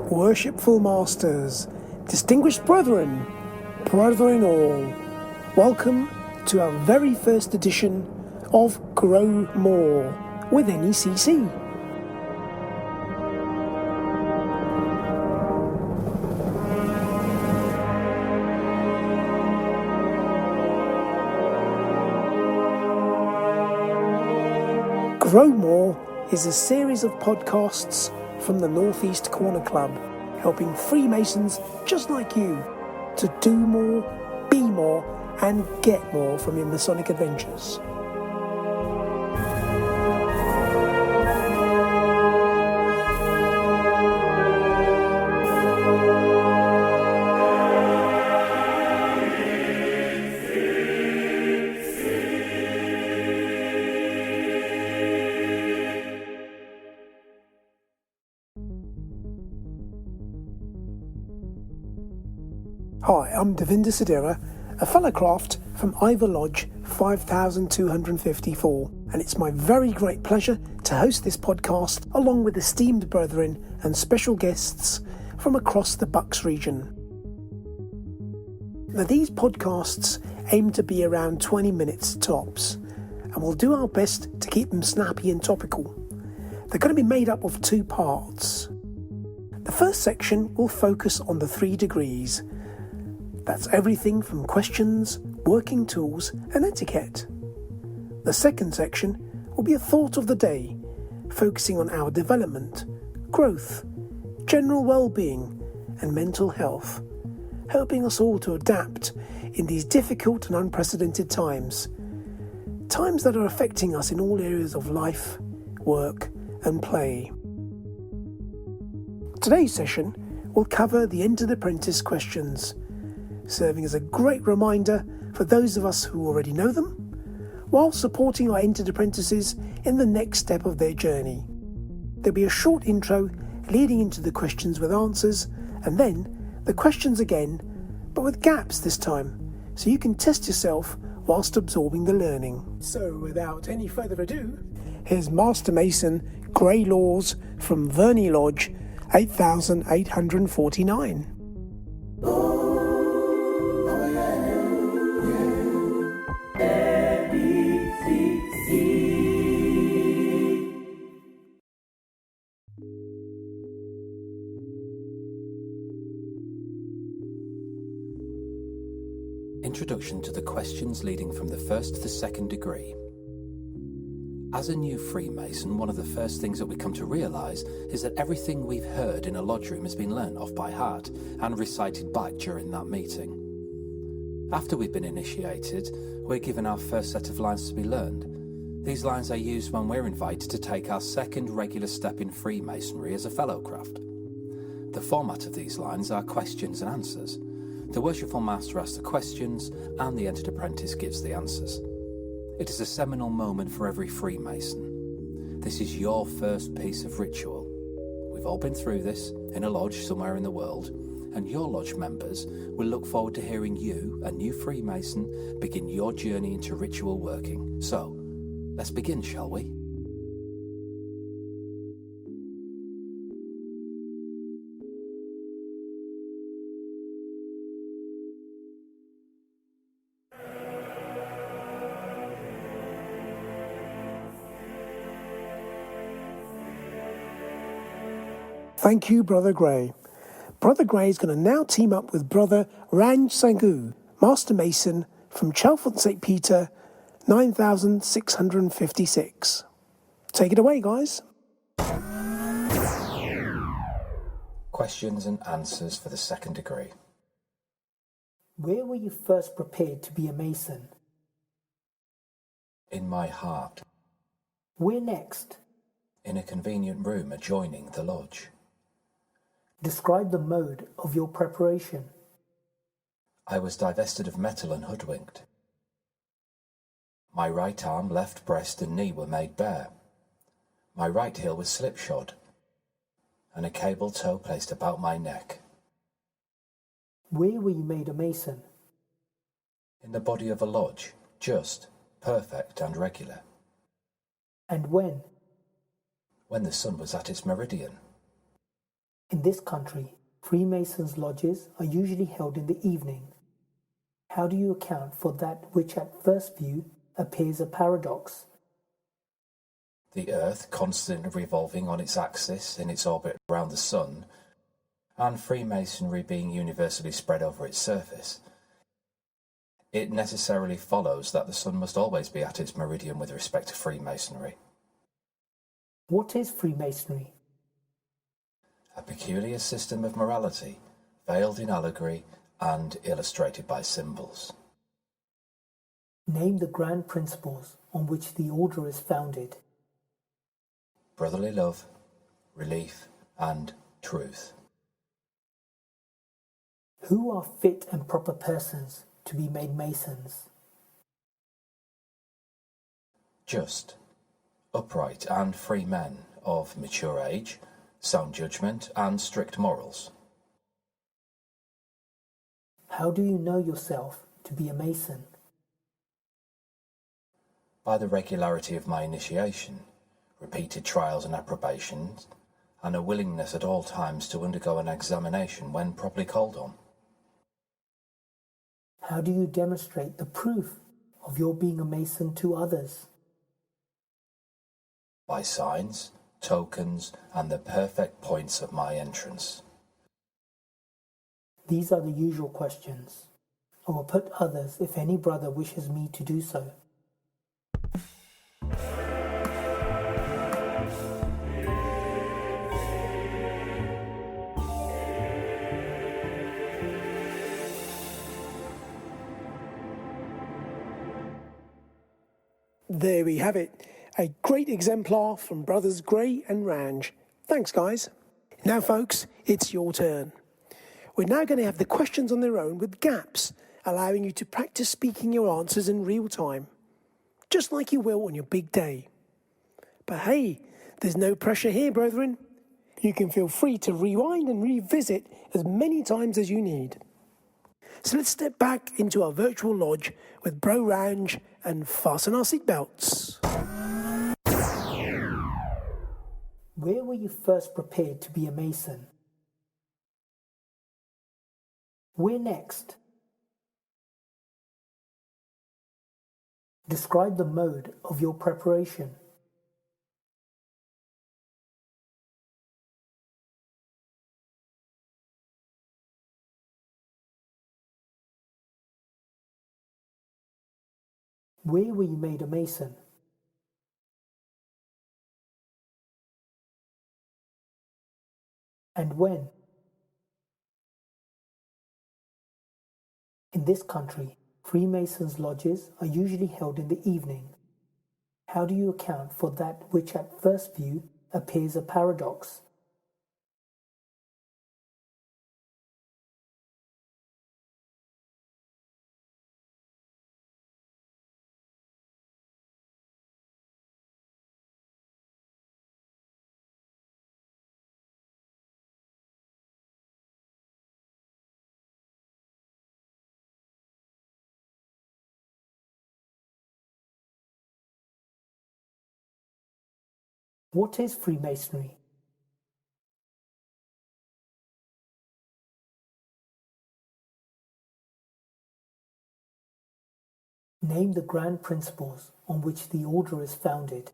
Worshipful masters, distinguished brethren, brethren all, welcome to our very first edition of Grow More with NECC. Grow More is a series of podcasts from the Northeast Corner Club, helping Freemasons just like you to do more, be more, and get more from your Masonic adventures. Hi, I'm Devinder Sidera, a fellow craft from Ivor Lodge 5254, and it's my very great pleasure to host this podcast along with esteemed brethren and special guests from across the Bucks region. Now, these podcasts aim to be around 20 minutes tops, and we'll do our best to keep them snappy and topical. They're going to be made up of two parts. The first section will focus on the 3 degrees. That's everything from questions, working tools, and etiquette. The second section will be a thought of the day, focusing on our development, growth, general well-being, and mental health, helping us all to adapt in these difficult and unprecedented times that are affecting us in all areas of life, work, and play. Today's session will cover the entered apprentice questions, serving as a great reminder for those of us who already know them, while supporting our entered apprentices in the next step of their journey. There'll be a short intro leading into the questions with answers, and then the questions again, but with gaps this time, so you can test yourself whilst absorbing the learning. So without any further ado, here's Master Mason Grey Laws from Verney Lodge 8849. Introduction to the questions leading from the first to the second degree. As a new Freemason, one of the first things that we come to realise is that everything we've heard in a lodge room has been learnt off by heart and recited back during that meeting. After we've been initiated, we're given our first set of lines to be learned. These lines are used when we're invited to take our second regular step in Freemasonry as a fellow craft. The format of these lines are questions and answers. The worshipful master asks the questions and the entered apprentice gives the answers. It is a seminal moment for every Freemason. This is your first piece of ritual. We've all been through this in a lodge somewhere in the world, and your lodge members will look forward to hearing you, a new Freemason, begin your journey into ritual working. So, let's begin, shall we? Thank you, Brother Gray. Brother Gray is going to now team up with Brother Ranj Sangu, Master Mason from Chalfont St. Peter, 9656. Take it away, guys. Questions and answers for the second degree. Where were you first prepared to be a Mason? In my heart. Where next? In a convenient room adjoining the lodge. Describe the mode of your preparation. I was divested of metal and hoodwinked. My right arm, left breast and knee were made bare. My right heel was slipshod, and a cable toe placed about my neck. Where were you made a Mason? In the body of a lodge, just, perfect and regular. And when? When the sun was at its meridian. In this country, Freemasons' lodges are usually held in the evening. How do you account for that which at first view appears a paradox? The Earth constantly revolving on its axis in its orbit around the Sun, and Freemasonry being universally spread over its surface, it necessarily follows that the Sun must always be at its meridian with respect to Freemasonry. What is Freemasonry? A peculiar system of morality, veiled in allegory and illustrated by symbols. Name the grand principles on which the order is founded. Brotherly love, relief, and truth. Who are fit and proper persons to be made Masons? Just, upright, and free men of mature age, sound judgment, and strict morals. How do you know yourself to be a Mason? By the regularity of my initiation, repeated trials and approbations, and a willingness at all times to undergo an examination when properly called on. How do you demonstrate the proof of your being a Mason to others? By signs, tokens, and the perfect points of my entrance. These are the usual questions. I will put others if any brother wishes me to do so. There we have it. A great exemplar from Brothers Gray and Range. Thanks, guys. Now, folks, it's your turn. We're now going to have the questions on their own with gaps, allowing you to practice speaking your answers in real time, just like you will on your big day. But hey, there's no pressure here, brethren. You can feel free to rewind and revisit as many times as you need. So let's step back into our virtual lodge with Bro Range and fasten our seatbelts. Where were you first prepared to be a Mason? Where next? Describe the mode of your preparation. Where were you made a Mason? And when? In this country, Freemasons' lodges are usually held in the evening. How do you account for that which at first view appears a paradox? What is Freemasonry? Name the grand principles on which the order is founded.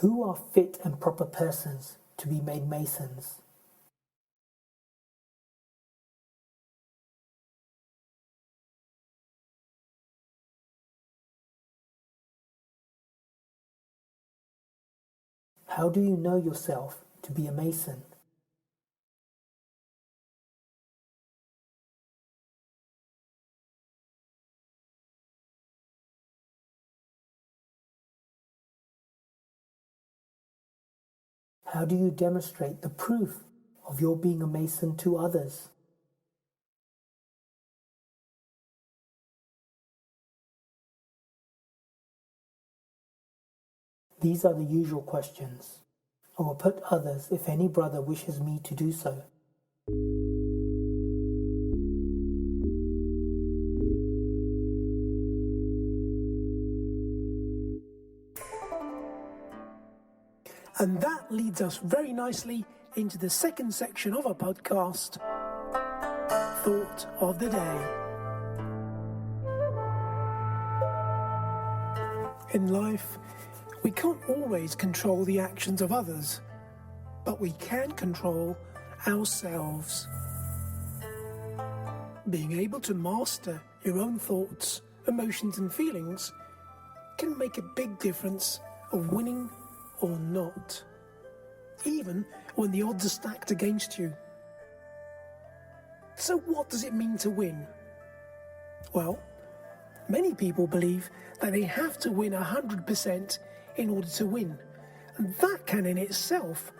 Who are fit and proper persons to be made Masons? How do you know yourself to be a Mason? How do you demonstrate the proof of your being a Mason to others? These are the usual questions. I will put others if any brother wishes me to do so. And that leads us very nicely into the second section of our podcast, Thought of the Day. In life, we can't always control the actions of others, but we can control ourselves. Being able to master your own thoughts, emotions and feelings can make a big difference of winning or not, even when the odds are stacked against you. So what does it mean to win? Well, many people believe that they have to win 100% in order to win, and that can in itself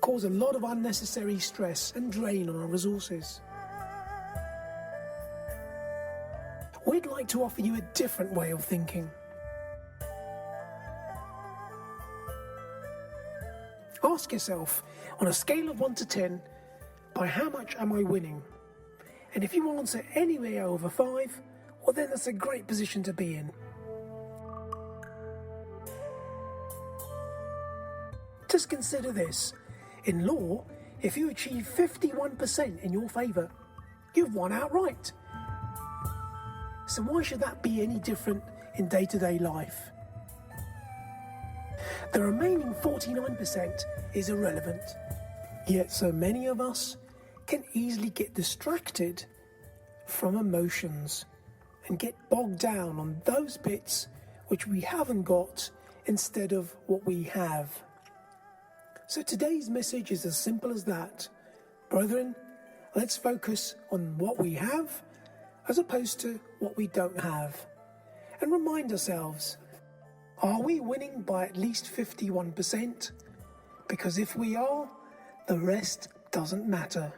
cause a lot of unnecessary stress and drain on our resources. We'd like to offer you a different way of thinking. Ask yourself, on a scale of 1 to 10, by how much am I winning? And if you answer anywhere over 5, well then that's a great position to be in. Just consider this. In law, if you achieve 51% in your favour, you've won outright. So why should that be any different in day-to-day life? The remaining 49% is irrelevant, yet so many of us can easily get distracted from emotions and get bogged down on those bits which we haven't got instead of what we have. So today's message is as simple as that. Brethren, let's focus on what we have as opposed to what we don't have. And remind ourselves, are we winning by at least 51%? Because if we are, the rest doesn't matter.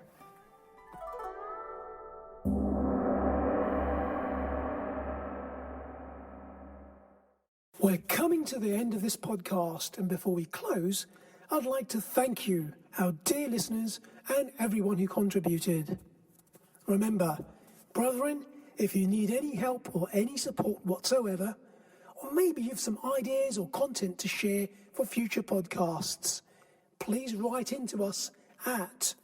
We're coming to the end of this podcast, and before we close, I'd like to thank you, our dear listeners, and everyone who contributed. Remember, brethren, if you need any help or any support whatsoever, or maybe you have some ideas or content to share for future podcasts, please write into us at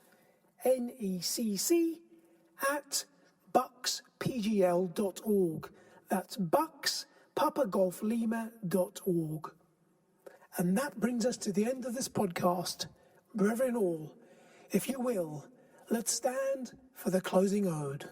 necc@buckspgl.org. That's buckspapagolflima.org. And that brings us to the end of this podcast. Brethren all, if you will, let's stand for the closing ode.